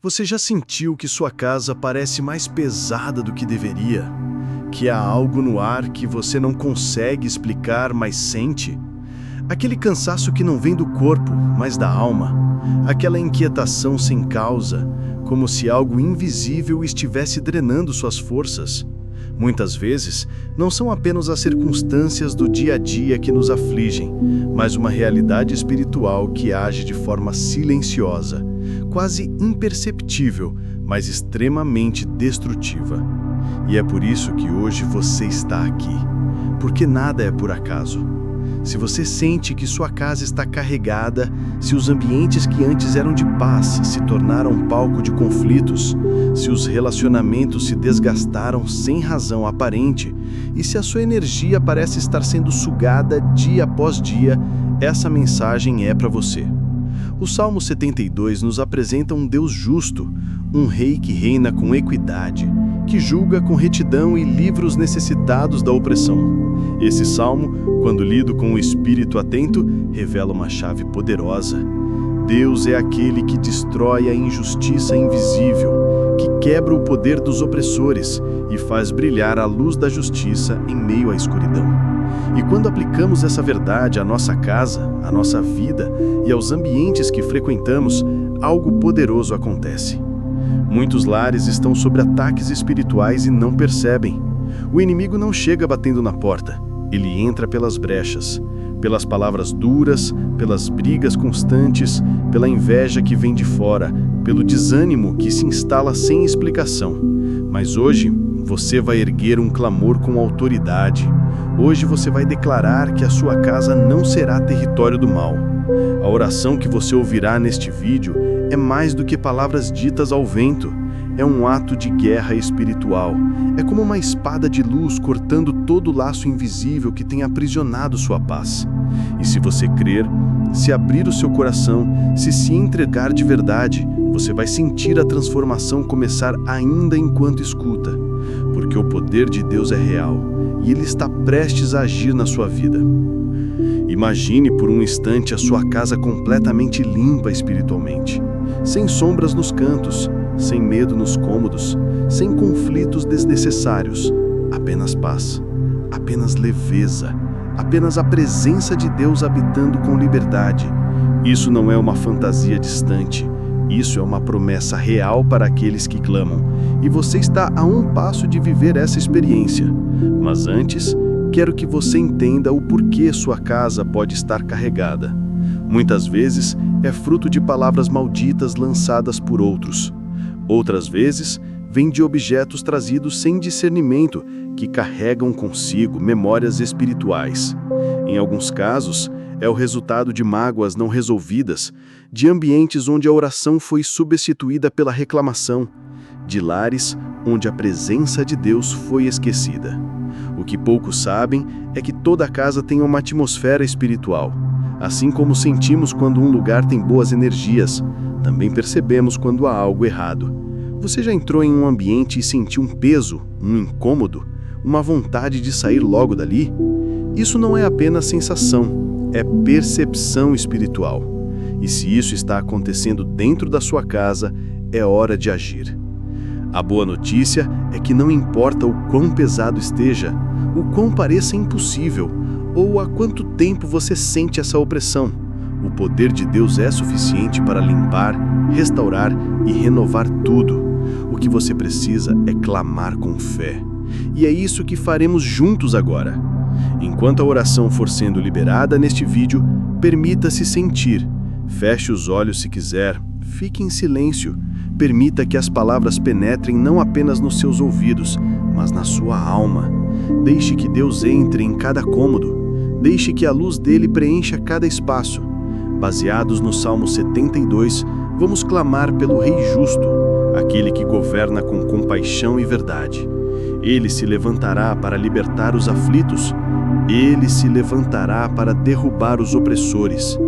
Você já sentiu que sua casa parece mais pesada do que deveria? Que há algo no ar que você não consegue explicar, mas sente? Aquele cansaço que não vem do corpo, mas da alma. Aquela inquietação sem causa, como se algo invisível estivesse drenando suas forças. Muitas vezes, não são apenas as circunstâncias do dia a dia que nos afligem, mas uma realidade espiritual que age de forma silenciosa, quase imperceptível, mas extremamente destrutiva. E é por isso que hoje você está aqui, porque nada é por acaso. Se você sente que sua casa está carregada, se os ambientes que antes eram de paz se tornaram palco de conflitos, se os relacionamentos se desgastaram sem razão aparente e se a sua energia parece estar sendo sugada dia após dia, essa mensagem é para você. O Salmo 72 nos apresenta um Deus justo, um rei que reina com equidade, que julga com retidão e livra os necessitados da opressão. Esse salmo, quando lido com o espírito atento, revela uma chave poderosa. Deus é aquele que destrói a injustiça invisível, que quebra o poder dos opressores e faz brilhar a luz da justiça em meio à escuridão. E quando aplicamos essa verdade à nossa casa, à nossa vida e aos ambientes que frequentamos, algo poderoso acontece. Muitos lares estão sob ataques espirituais e não percebem. O inimigo não chega batendo na porta, ele entra pelas brechas, pelas palavras duras, pelas brigas constantes, pela inveja que vem de fora, pelo desânimo que se instala sem explicação. Mas hoje, você vai erguer um clamor com autoridade. Hoje você vai declarar que a sua casa não será território do mal. A oração que você ouvirá neste vídeo é mais do que palavras ditas ao vento. É um ato de guerra espiritual. É como uma espada de luz cortando todo o laço invisível que tem aprisionado sua paz. E se você crer, se abrir o seu coração, se entregar de verdade, você vai sentir a transformação começar ainda enquanto escuta. Porque o poder de Deus é real e Ele está prestes a agir na sua vida. Imagine por um instante a sua casa completamente limpa espiritualmente, sem sombras nos cantos, sem medo nos cômodos, sem conflitos desnecessários, apenas paz, apenas leveza, apenas a presença de Deus habitando com liberdade. Isso não é uma fantasia distante, isso é uma promessa real para aqueles que clamam, e você está a um passo de viver essa experiência. Mas antes, quero que você entenda o porquê sua casa pode estar carregada. Muitas vezes é fruto de palavras malditas lançadas por outros. Outras vezes, vem de objetos trazidos sem discernimento que carregam consigo memórias espirituais. Em alguns casos, é o resultado de mágoas não resolvidas, de ambientes onde a oração foi substituída pela reclamação, de lares onde a presença de Deus foi esquecida. O que poucos sabem é que toda casa tem uma atmosfera espiritual. Assim como sentimos quando um lugar tem boas energias, também percebemos quando há algo errado. Você já entrou em um ambiente e sentiu um peso, um incômodo, uma vontade de sair logo dali? Isso não é apenas sensação, é percepção espiritual. E se isso está acontecendo dentro da sua casa, é hora de agir. A boa notícia é que não importa o quão pesado esteja, o quão pareça impossível, ou há quanto tempo você sente essa opressão, o poder de Deus é suficiente para limpar, restaurar e renovar tudo. O que você precisa é clamar com fé. E é isso que faremos juntos agora. Enquanto a oração for sendo liberada neste vídeo, permita-se sentir. Feche os olhos se quiser, fique em silêncio. Permita que as palavras penetrem não apenas nos seus ouvidos, mas na sua alma. Deixe que Deus entre em cada cômodo. Deixe que a luz dele preencha cada espaço. Baseados no Salmo 72, vamos clamar pelo Rei Justo, aquele que governa com compaixão e verdade. Ele se levantará para libertar os aflitos. Ele se levantará para derrubar os opressores.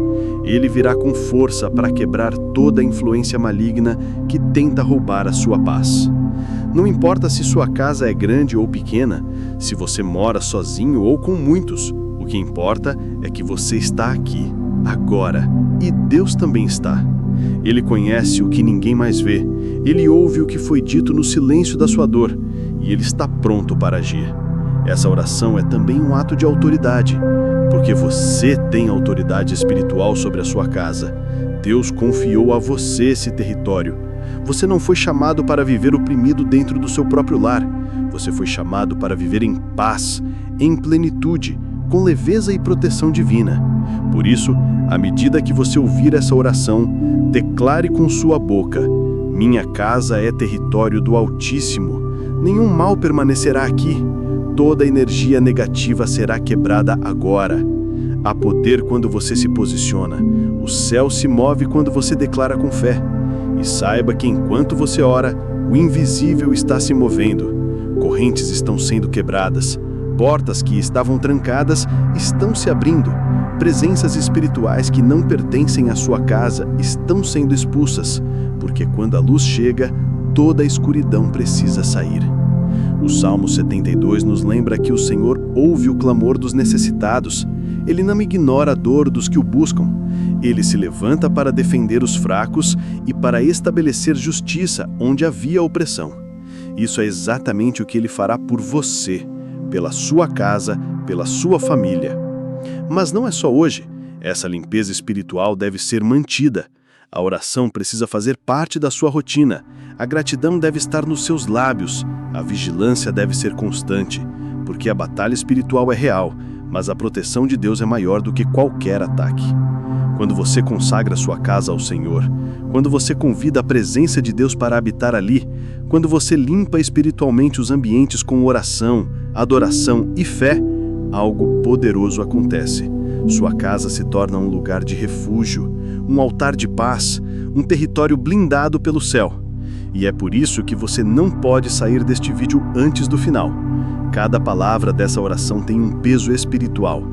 Ele virá com força para quebrar toda a influência maligna que tenta roubar a sua paz. Não importa se sua casa é grande ou pequena, se você mora sozinho ou com muitos, o que importa é que você está aqui, agora, e Deus também está. Ele conhece o que ninguém mais vê, Ele ouve o que foi dito no silêncio da sua dor e ele está pronto para agir. Essa oração é também um ato de autoridade, porque você tem autoridade espiritual sobre a sua casa. Deus confiou a você esse território. Você não foi chamado para viver oprimido dentro do seu próprio lar. Você foi chamado para viver em paz, em plenitude, com leveza e proteção divina. Por isso, à medida que você ouvir essa oração, declare com sua boca: minha casa é território do Altíssimo. Nenhum mal permanecerá aqui. Toda energia negativa será quebrada agora. Há poder quando você se posiciona. O céu se move quando você declara com fé. E saiba que enquanto você ora, o invisível está se movendo. Correntes estão sendo quebradas. Portas que estavam trancadas estão se abrindo. Presenças espirituais que não pertencem à sua casa estão sendo expulsas, porque quando a luz chega, toda a escuridão precisa sair. O Salmo 72 nos lembra que o Senhor ouve o clamor dos necessitados. Ele não ignora a dor dos que o buscam. Ele se levanta para defender os fracos e para estabelecer justiça onde havia opressão. Isso é exatamente o que ele fará por você, pela sua casa, pela sua família. Mas não é só hoje. Essa limpeza espiritual deve ser mantida. A oração precisa fazer parte da sua rotina. A gratidão deve estar nos seus lábios. A vigilância deve ser constante, porque a batalha espiritual é real, mas a proteção de Deus é maior do que qualquer ataque. Quando você consagra sua casa ao Senhor, quando você convida a presença de Deus para habitar ali, quando você limpa espiritualmente os ambientes com oração, adoração e fé, algo poderoso acontece. Sua casa se torna um lugar de refúgio, um altar de paz, um território blindado pelo céu. E é por isso que você não pode sair deste vídeo antes do final. Cada palavra dessa oração tem um peso espiritual.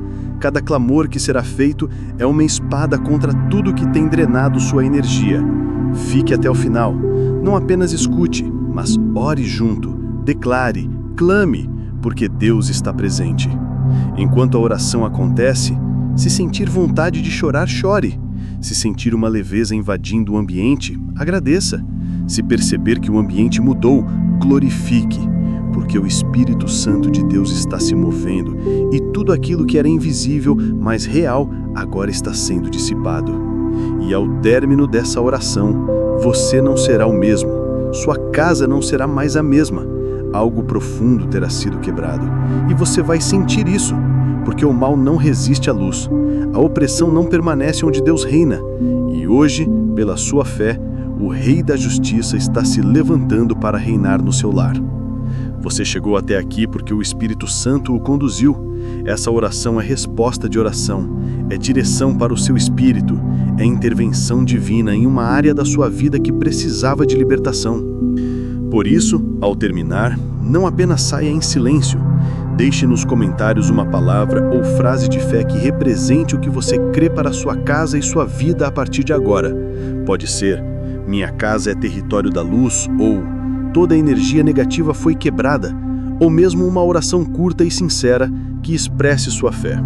Cada clamor que será feito é uma espada contra tudo que tem drenado sua energia. Fique até o final. Não apenas escute, mas ore junto, declare, clame, porque Deus está presente. Enquanto a oração acontece, se sentir vontade de chorar, chore. Se sentir uma leveza invadindo o ambiente, agradeça. Se perceber que o ambiente mudou, glorifique, porque o Espírito Santo de Deus está se movendo e tudo aquilo que era invisível, mas real, agora está sendo dissipado. E ao término dessa oração, você não será o mesmo, sua casa não será mais a mesma. Algo profundo terá sido quebrado, e você vai sentir isso, porque o mal não resiste à luz. A opressão não permanece onde Deus reina, e hoje, pela sua fé, o Rei da Justiça está se levantando para reinar no seu lar. Você chegou até aqui porque o Espírito Santo o conduziu. Essa oração é resposta de oração, é direção para o seu espírito, é intervenção divina em uma área da sua vida que precisava de libertação. Por isso, ao terminar, não apenas saia em silêncio. Deixe nos comentários uma palavra ou frase de fé que represente o que você crê para a sua casa e sua vida a partir de agora. Pode ser: minha casa é território da luz, ou toda a energia negativa foi quebrada, ou mesmo uma oração curta e sincera que expresse sua fé.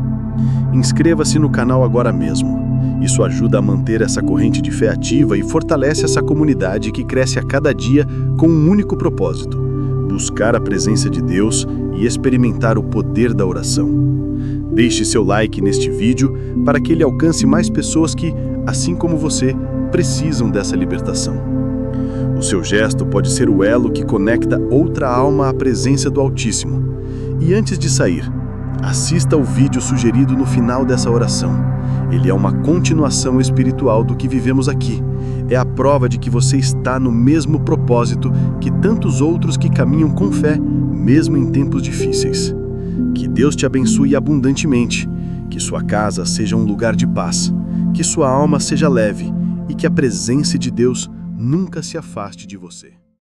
Inscreva-se no canal agora mesmo. Isso ajuda a manter essa corrente de fé ativa e fortalece essa comunidade que cresce a cada dia com um único propósito: buscar a presença de Deus e experimentar o poder da oração. Deixe seu like neste vídeo para que ele alcance mais pessoas que, assim como você, precisam dessa libertação. O seu gesto pode ser o elo que conecta outra alma à presença do Altíssimo. E antes de sair, assista ao vídeo sugerido no final dessa oração. Ele é uma continuação espiritual do que vivemos aqui. É a prova de que você está no mesmo propósito que tantos outros que caminham com fé, mesmo em tempos difíceis. Que Deus te abençoe abundantemente, que sua casa seja um lugar de paz, que sua alma seja leve e que a presença de Deus nunca se afaste de você.